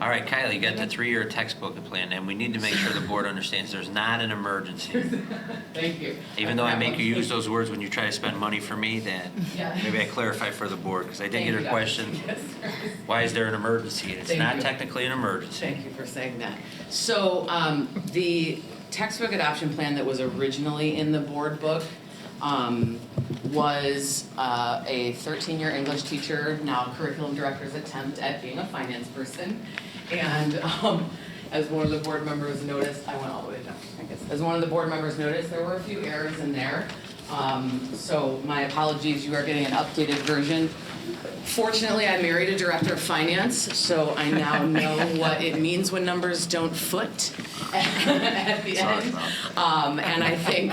All right, Kylie, you got the 3-year textbook plan, and we need to make sure the board understands there's not an emergency. Thank you. Even though I make you use those words when you try to spend money for me, then maybe I clarify for the board, because I did get a question, why is there an emergency? It's not technically an emergency. Thank you for saying that. So the textbook adoption plan that was originally in the board book was a 13-year English teacher, now curriculum director's attempt at being a finance person. And as one of the board members noticed, I went all the way down, I guess. As one of the board members noticed, there were a few errors in there. So my apologies, you are getting an updated version. Fortunately, I married a director of finance, so I now know what it means when numbers don't foot at the end. And I think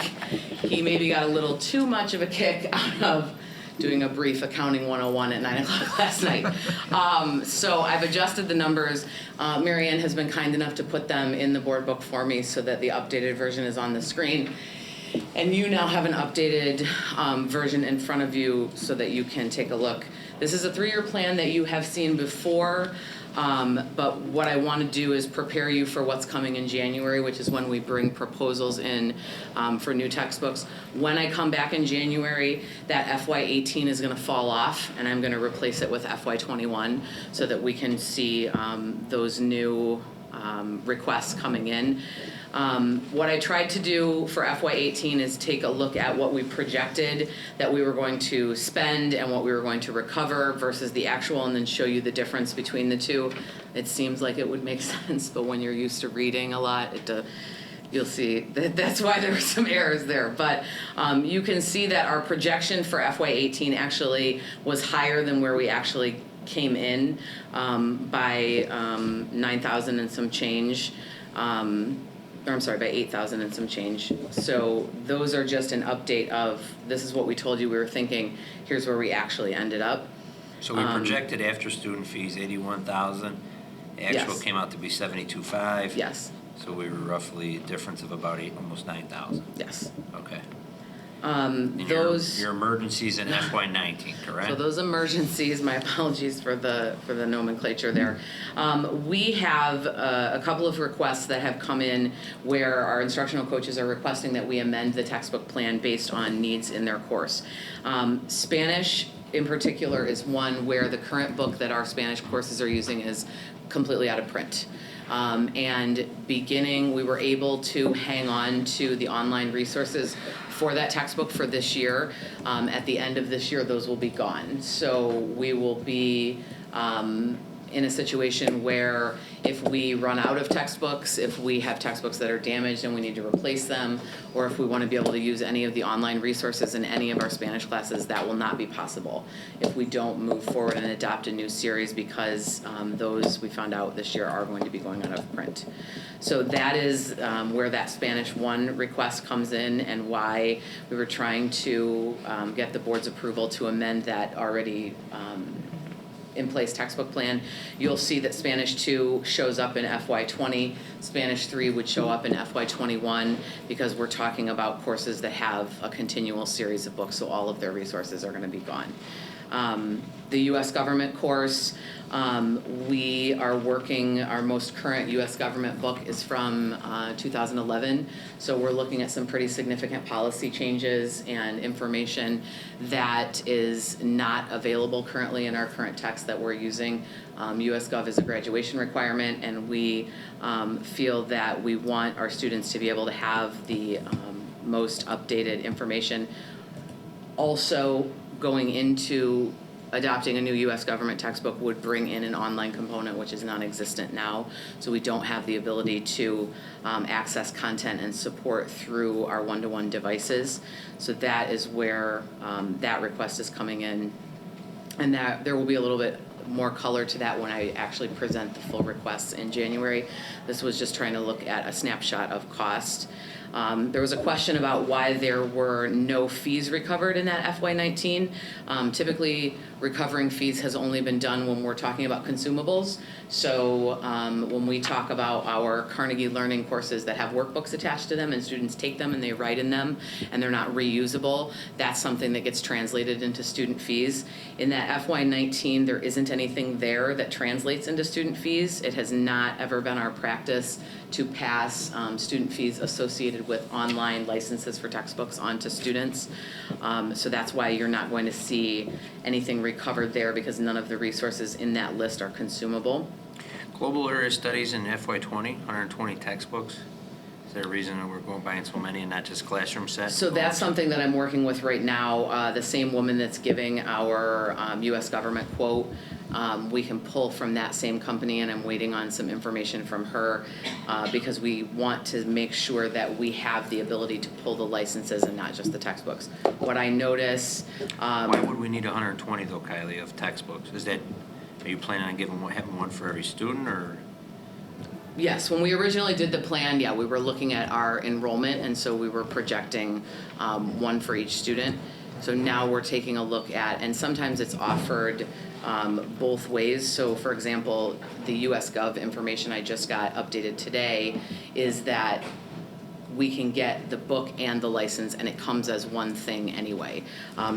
he maybe got a little too much of a kick out of doing a brief accounting 101 at 9 o'clock last night. So I've adjusted the numbers. Marianne has been kind enough to put them in the board book for me so that the updated version is on the screen. And you now have an updated version in front of you so that you can take a look. This is a 3-year plan that you have seen before, but what I want to do is prepare you for what's coming in January, which is when we bring proposals in for new textbooks. When I come back in January, that FY18 is going to fall off, and I'm going to replace it with FY21 so that we can see those new requests coming in. What I tried to do for FY18 is take a look at what we projected that we were going to spend and what we were going to recover versus the actual, and then show you the difference between the two. It seems like it would make sense, but when you're used to reading a lot, you'll see that's why there were some errors there. But you can see that our projection for FY18 actually was higher than where we actually came in by 9,000 and some change. I'm sorry, by 8,000 and some change. So those are just an update of, this is what we told you we were thinking, here's where we actually ended up. So we projected after student fees 81,000. Actual came out to be 72.5. Yes. So we were roughly a difference of about almost 9,000. Yes. Okay. Those your emergencies in FY19, correct? So those emergencies, my apologies for the nomenclature there. We have a couple of requests that have come in where our instructional coaches are requesting that we amend the textbook plan based on needs in their course. Spanish in particular is one where the current book that our Spanish courses are using is completely out of print. And we were able to hang on to the online resources for that textbook for this year. At the end of this year, those will be gone. So we will be in a situation where if we run out of textbooks, if we have textbooks that are damaged and we need to replace them, or if we want to be able to use any of the online resources in any of our Spanish classes, that will not be possible if we don't move forward and adopt a new series, because those we found out this year are going to be going out of print. So that is where that Spanish 1 request comes in, and why we were trying to get the board's approval to amend that already in place textbook plan. You'll see that Spanish 2 shows up in FY20, Spanish 3 would show up in FY21, because we're talking about courses that have a continual series of books, so all of their resources are going to be gone. The U.S. government course, we are working, our most current U.S. government book is from 2011, so we're looking at some pretty significant policy changes and information that is not available currently in our current text that we're using. U.S. Gov is a graduation requirement, and we feel that we want our students to be able to have the most updated information. Also, going into adopting a new U.S. government textbook would bring in an online component, which is non-existent now. So we don't have the ability to access content and support through our one-to-one devices. So that is where that request is coming in. And that there will be a little bit more color to that when I actually present the full requests in January. This was just trying to look at a snapshot of cost. There was a question about why there were no fees recovered in that FY19. Typically, recovering fees has only been done when we're talking about consumables. So when we talk about our Carnegie Learning courses that have workbooks attached to them and students take them and they write in them and they're not reusable, that's something that gets translated into student fees. In that FY19, there isn't anything there that translates into student fees. It has not ever been our practice to pass student fees associated with online licenses for textbooks onto students. So that's why you're not going to see anything recovered there, because none of the resources in that list are consumable. Global area studies in FY20, 120 textbooks. Is there a reason that we're going buying so many and not just classroom sets? So that's something that I'm working with right now. The same woman that's giving our U.S. government quote, we can pull from that same company, and I'm waiting on some information from her because we want to make sure that we have the ability to pull the licenses and not just the textbooks. What I notice... Why would we need 120 though, Kylie, of textbooks? Are you planning on having one for every student, or...? Yes, when we originally did the plan, we were looking at our enrollment, and so we were projecting one for each student. So now we're taking a look at, and sometimes it's offered both ways. So for example, the US Gov information I just got updated today is that we can get the book and the license, and it comes as one thing anyway.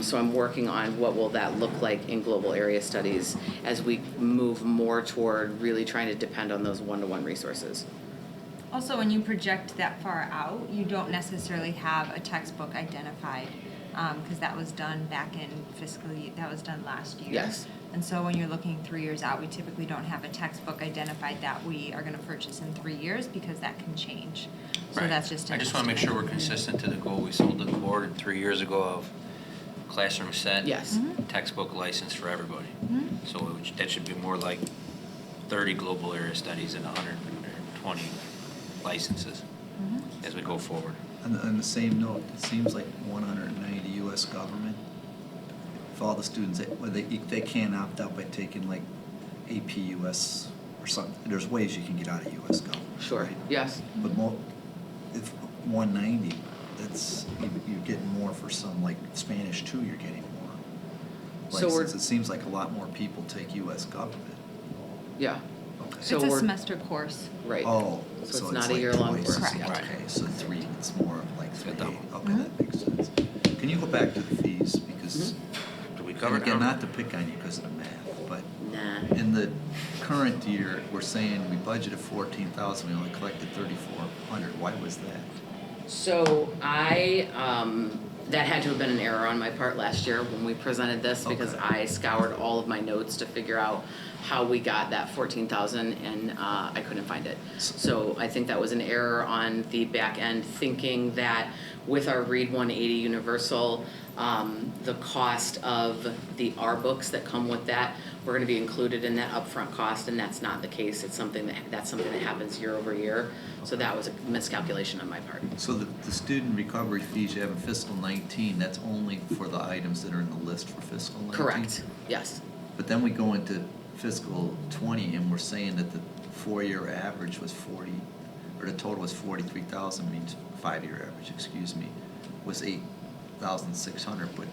So I'm working on what will that look like in global area studies as we move more toward really trying to depend on those one-to-one resources. Also, when you project that far out, you don't necessarily have a textbook identified, because that was done back in that was done last year. Yes. And so when you're looking 3 years out, we typically don't have a textbook identified that we are going to purchase in 3 years, because that can change. So Right. that's just I just want to make sure we're consistent to the goal we sold to the board 3 years ago of classroom set. Yes. Mm-hmm. Textbook license for everybody. Mhm. So that should be more like 30 global area studies and 120 licenses Mhm. as we go forward. On the same note, it seems like 190 U.S. government, for all the students, they can't opt out by taking like AP US or something. There's ways you can get out of U.S. government. Sure, right? yes. But if 190, you're getting more for some, like Spanish 2, you're getting more So we're- license. It seems like a lot more people take U.S. government. Yeah. Okay. So it's a we're- semester course. Right. Oh, So it's so not a like year-long twice. course. Correct. Yeah. Right. Okay, so 3, it's more of like It's 3. a double. Okay, Mhm. that makes sense. Can you go back to the fees, because, Do we and cover again, not to pick on you because of the math, but Nah. in the current year, we're saying we budgeted 14,000, we only collected 3,400. Why was that? So that had to have been an error on my part last year when we presented this, because Okay. I scoured all of my notes to figure out how we got that 14,000, and I couldn't find it. So I think that was an error on the back end, thinking that with our Read 180 Universal, the cost of the R books that come with that were going to be included in that upfront cost, and that's not the case. It's something that happens year over year. So that was a miscalculation on my part. So the student recovery fees you have in fiscal 19, that's only for the items that are in the list for fiscal 19? Correct. Yes. But then we go into fiscal 20, and we're saying that the 4-year average was 40, or the total was 43,000, means 5-year average, excuse me, was 8,600, but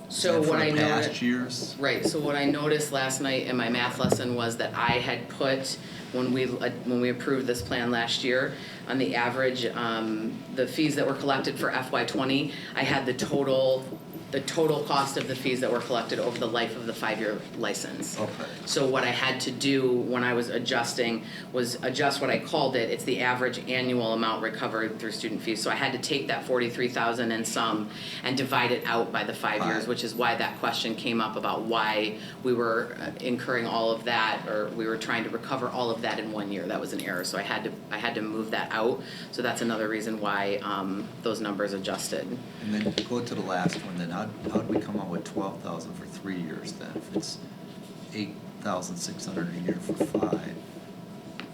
So is that what for I the know. past years? Right, so what I noticed last night in my math lesson was that I had put, when we approved this plan last year, on the average, the fees that were collected for FY20, I had the total cost of the fees that were collected over the life of the 5-year license. Okay. So what I had to do when I was adjusting was adjust what I called it. It's the average annual amount recovered through student fees. So I had to take that 43,000 and some and divide it out by the 5 years, which is why that question came up about why we were incurring all of that, or we were trying to recover all of that in 1 year. That was an error. So I had to move that out. So that's another reason why those numbers adjusted. And then go to the last one, then how'd we come up with 12,000 for 3 years then, if it's 8,600 a year for 5?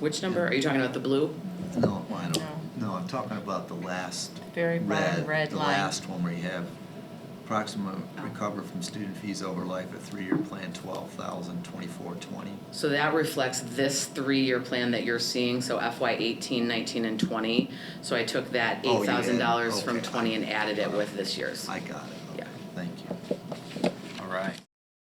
Which number? Are you talking about the blue? No, I don't, no, I'm talking about the last Very bottom red the line. last one where you have approximate recover from student fees over life, a 3-year plan, 12,000, 24, 20. So that reflects this 3-year plan that you're seeing, so FY 18, 19, and 20. So I took that Oh, you $8,000 added- from okay. 20 and added it with this year's. I got it.